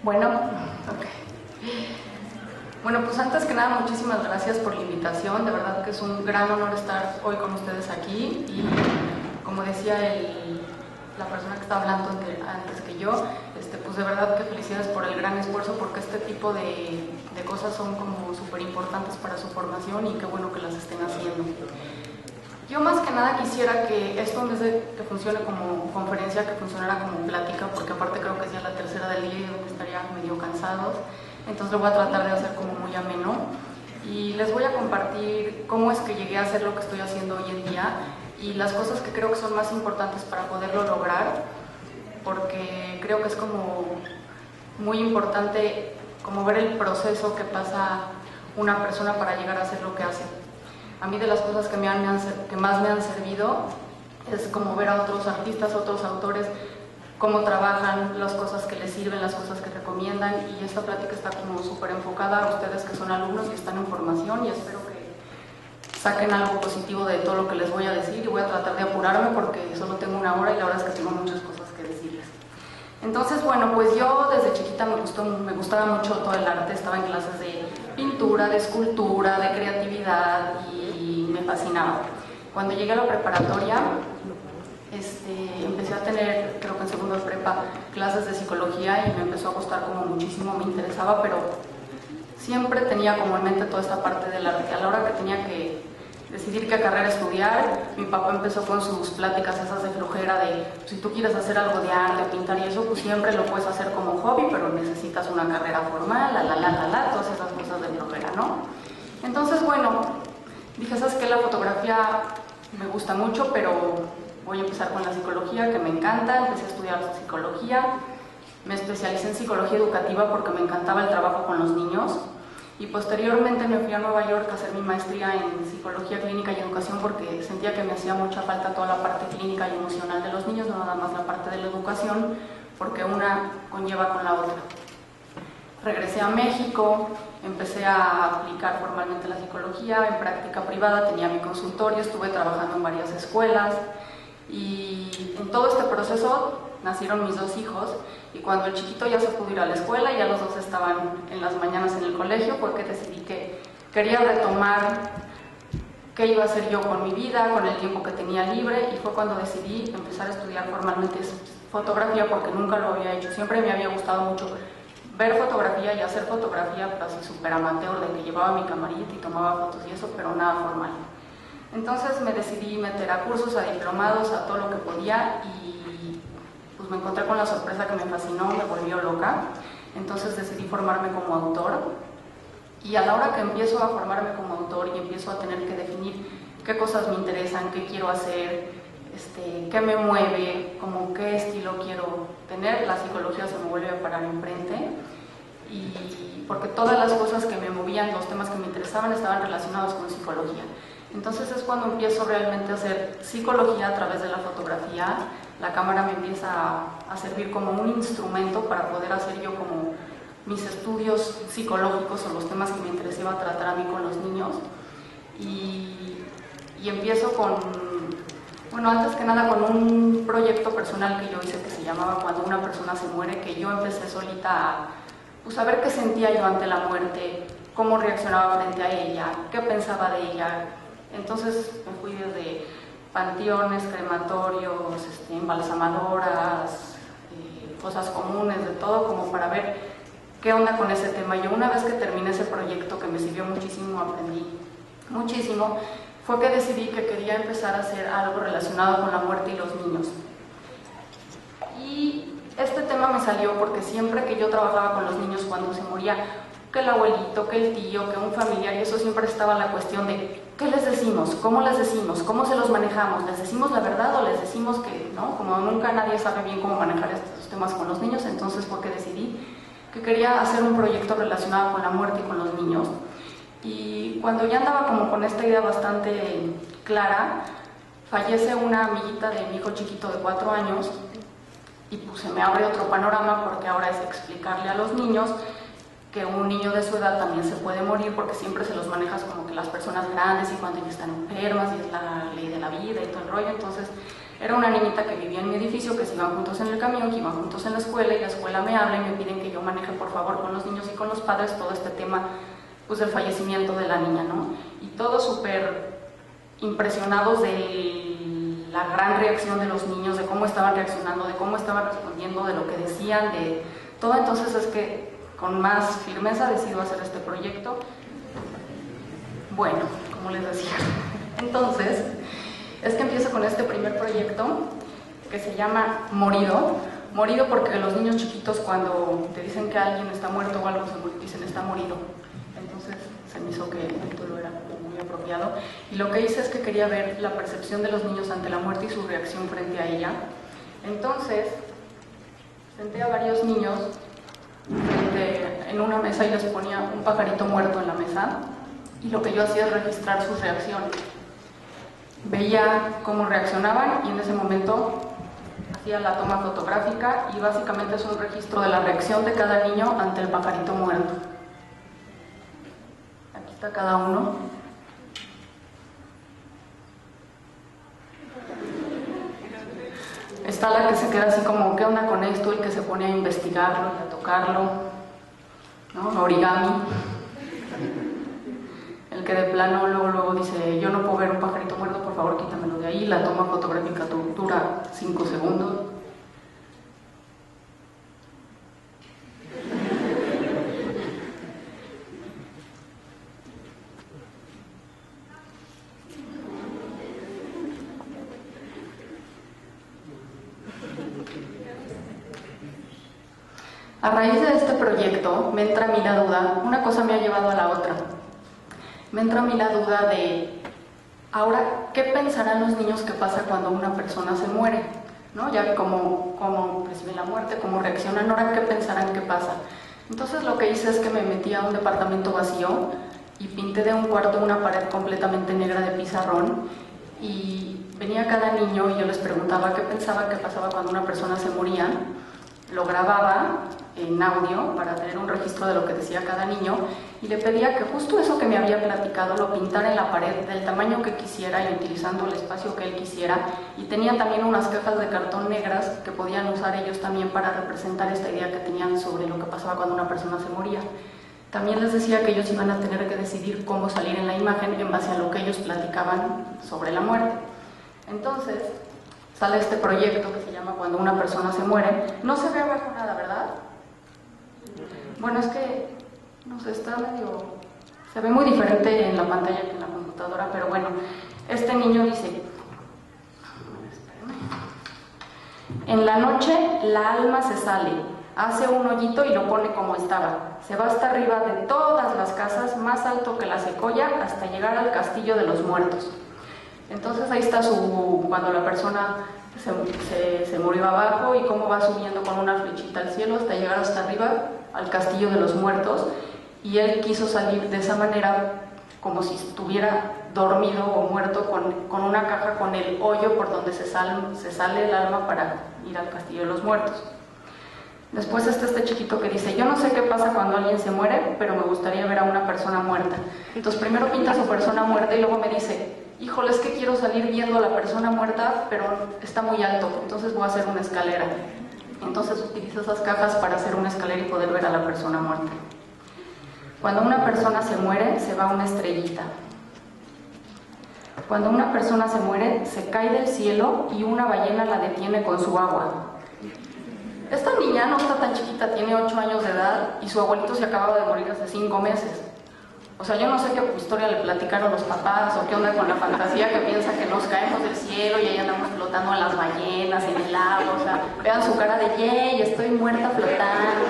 Bueno, Bueno, pues antes que nada, muchísimas gracias por la invitación. De verdad que es un gran honor estar hoy con ustedes aquí. Y como decía la persona que está hablando antes que yo, pues de verdad que felicidades por el gran esfuerzo, porque este tipo de cosas son como súper importantes para su formación y qué bueno que las estén haciendo. Yo más que nada quisiera que esto, en vez de que funcione como conferencia, que funcionara como plática, porque aparte creo que es ya la tercera del día y que estaría medio cansados. Entonces lo voy a tratar de hacer como muy ameno y les voy a compartir cómo es que llegué a hacer lo que estoy haciendo hoy en día y las cosas que creo que son más importantes para poderlo lograr, porque creo que es como muy importante como ver el proceso que pasa una persona para llegar a hacer lo que hace. A mí de las cosas que más me han servido es como ver a otros artistas, otros autores, cómo trabajan, las cosas que les sirven, las cosas que recomiendan, y esta plática está como súper enfocada a ustedes que son alumnos y están en formación, y espero que saquen algo positivo de todo lo que les voy a decir, y voy a tratar de apurarme porque solo tengo una hora y la verdad es que tengo muchas cosas que decirles. Entonces, bueno, pues yo desde chiquita me gustaba mucho todo el arte, estaba en clases de pintura, de escultura, de creatividad y me fascinaba. Cuando llegué a la preparatoria, empecé a tener, creo que en segundo de prepa, clases de psicología y me empezó a gustar como muchísimo, me interesaba, pero siempre tenía como en mente toda esta parte del arte. A la hora que tenía que decidir qué carrera estudiar, mi papá empezó con sus pláticas esas de flojera de si tú quieres hacer algo de arte, pintar y eso, pues siempre lo puedes hacer como hobby, pero necesitas una carrera formal, todas esas cosas de flojera, ¿no? Entonces, bueno, dije, ¿sabes qué? La fotografía me gusta mucho, pero voy a empezar con la psicología, que me encanta. Empecé a estudiar psicología, me especialicé en psicología educativa porque me encantaba el trabajo con los niños, y posteriormente me fui a Nueva York a hacer mi maestría en psicología clínica y educación porque sentía que me hacía mucha falta toda la parte clínica y emocional de los niños, no nada más la parte de la educación, porque una conlleva con la otra. Regresé a México, empecé a aplicar formalmente la psicología en práctica privada, tenía mi consultorio, estuve trabajando en varias escuelas, y en todo este proceso nacieron mis dos hijos, y cuando el chiquito ya se pudo ir a la escuela, ya los dos estaban en las mañanas en el colegio, porque decidí que quería retomar qué iba a hacer yo con mi vida, con el tiempo que tenía libre, y fue cuando decidí empezar a estudiar formalmente fotografía, porque nunca lo había hecho. Siempre me había gustado mucho ver fotografía y hacer fotografía, pero así súper amateur, de que llevaba mi camarita y tomaba fotos y eso, pero nada formal. Entonces me decidí meter a cursos, a diplomados, a todo lo que podía, y pues me encontré con la sorpresa que me fascinó, me volvió loca. Entonces decidí formarme como autor, y a la hora que empiezo a formarme como autor y empiezo a tener que definir qué cosas me interesan, qué quiero hacer, qué me mueve, como qué estilo quiero tener, la psicología se me vuelve a parar enfrente, y porque todas las cosas que me movían, los temas que me interesaban, estaban relacionados con psicología. Entonces es cuando empiezo realmente a hacer psicología a través de la fotografía. La cámara me empieza a servir como un instrumento para poder hacer yo como mis estudios psicológicos o los temas que me interesaba tratar a mí con los niños. Y empiezo antes que nada con un proyecto personal que yo hice que se llamaba Cuando una persona se muere, que yo empecé solita a ver qué sentía yo ante la muerte, cómo reaccionaba frente a ella, qué pensaba de ella. Entonces me fui desde panteones, crematorios, embalsamadoras, fosas comunes, de todo, como para ver qué onda con ese tema. Yo una vez que terminé ese proyecto, que me sirvió muchísimo, aprendí muchísimo, fue que decidí que quería empezar a hacer algo relacionado con la muerte y los niños. Y este tema me salió porque siempre que yo trabajaba con los niños cuando se moría, que el abuelito, que el tío, que un familiar, y eso siempre estaba la cuestión de ¿qué les decimos? ¿Cómo les decimos? ¿Cómo se los manejamos? ¿Les decimos la verdad o les decimos que no? Como nunca nadie sabe bien cómo manejar estos temas con los niños, entonces fue que decidí que quería hacer un proyecto relacionado con la muerte y con los niños. Y cuando ya andaba como con esta idea bastante clara, fallece una amiguita de mi hijo chiquito de 4 años, y pues se me abre otro panorama, porque ahora es explicarle a los niños que un niño de su edad también se puede morir, porque siempre se los manejas como que las personas grandes y cuando ya están enfermas y es la ley de la vida y todo el rollo. Entonces Era una niñita que vivía en mi edificio, que se iban juntos en el camión, que iban juntos en la escuela, y la escuela me habla y me piden que yo maneje por favor con los niños y con los padres todo este tema pues del fallecimiento de la niña, ¿no? Y todos súper impresionados de la gran reacción de los niños, de cómo estaban reaccionando, de cómo estaban respondiendo, de lo que decían, de todo. Entonces es que con más firmeza decido hacer este proyecto. Bueno, como les decía, entonces es que empiezo con este primer proyecto que se llama Morido. Morido porque los niños chiquitos cuando te dicen que alguien está muerto o algo, se dicen está morido. Entonces se me hizo que el título era muy apropiado. Y lo que hice es que quería ver la percepción de los niños ante la muerte y su reacción frente a ella. Entonces senté a varios niños en una mesa y les ponía un pajarito muerto en la mesa, y lo que yo hacía es registrar sus reacciones. Veía cómo reaccionaban y en ese momento hacía la toma fotográfica, y básicamente es un registro de la reacción de cada niño ante el pajarito muerto. Aquí está cada uno. Está la que se queda así como, ¿qué onda con esto? Y que se pone a investigarlo y a tocarlo, ¿no? Origami. El que de plano luego dice, yo no puedo ver un pajarito muerto, por favor quítamelo de ahí. La toma fotográfica dura 5 segundos. A raíz de este proyecto me entra a mí la duda, una cosa me ha llevado a la otra. Me entra a mí la duda de, ahora, ¿qué pensarán los niños que pasa cuando una persona se muere? ¿No? Ya vi cómo reciben la muerte, cómo reaccionan, ahora, ¿qué pensarán que pasa? Entonces lo que hice es que me metí a un departamento vacío y pinté de un cuarto una pared completamente negra de pizarrón, y venía cada niño y yo les preguntaba qué pensaban que pasaba cuando una persona se moría. Lo grababa en audio para tener un registro de lo que decía cada niño, y le pedía que justo eso que me había platicado lo pintara en la pared del tamaño que quisiera y utilizando el espacio que él quisiera, y tenía también unas cajas de cartón negras que podían usar ellos también para representar esta idea que tenían sobre lo que pasaba cuando una persona se moría. También les decía que ellos iban a tener que decidir cómo salir en la imagen en base a lo que ellos platicaban sobre la muerte. Entonces sale este proyecto que se llama Cuando una persona se muere. No se ve abajo nada, ¿verdad? Bueno, es que, no sé, está medio... se ve muy diferente en la pantalla que en la computadora, pero bueno, este niño dice... En la noche la alma se sale, hace un hoyito y lo pone como estaba. Se va hasta arriba de todas las casas, más alto que la secoya, hasta llegar al castillo de los muertos. Entonces ahí está cuando la persona se murió abajo y cómo va subiendo con una flechita al cielo hasta llegar hasta arriba al castillo de los muertos, y él quiso salir de esa manera como si estuviera dormido o muerto con una caja con el hoyo por donde se sale el alma para ir al castillo de los muertos. Después está este chiquito que dice, yo no sé qué pasa cuando alguien se muere, pero me gustaría ver a una persona muerta. Entonces primero pinta a su persona muerta y luego me dice, híjole, es que quiero salir viendo a la persona muerta, pero está muy alto, entonces voy a hacer una escalera. Entonces utilizo esas cajas para hacer una escalera y poder ver a la persona muerta. Cuando una persona se muere, se va una estrellita. Cuando una persona se muere, se cae del cielo y una ballena la detiene con su agua. Esta niña no está tan chiquita, tiene 8 años de edad y su abuelito se acababa de morir hace 5 meses. O sea, yo no sé qué historia le platicaron los papás o qué onda con la fantasía que piensa que nos caemos del cielo y ahí andamos flotando en las ballenas, en el agua. O sea, vean su cara de ¡yay! Estoy muerta flotando.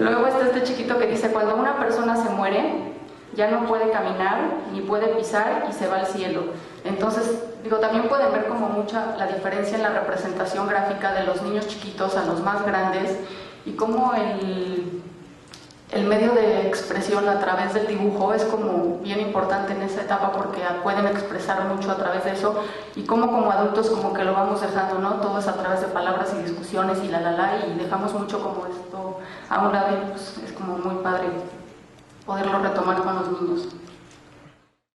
Luego está este chiquito que dice, cuando una persona se muere, ya no puede caminar ni puede pisar y se va al cielo. Entonces, digo, también pueden ver como mucha la diferencia en la representación gráfica de los niños chiquitos a los más grandes, y cómo el medio de expresión a través del dibujo es como bien importante en esa etapa, porque pueden expresar mucho a través de eso, y cómo como adultos como que lo vamos dejando, ¿no? Todo es a través de palabras y discusiones y y dejamos mucho como esto a un lado, y pues es como muy padre poderlo retomar con los niños.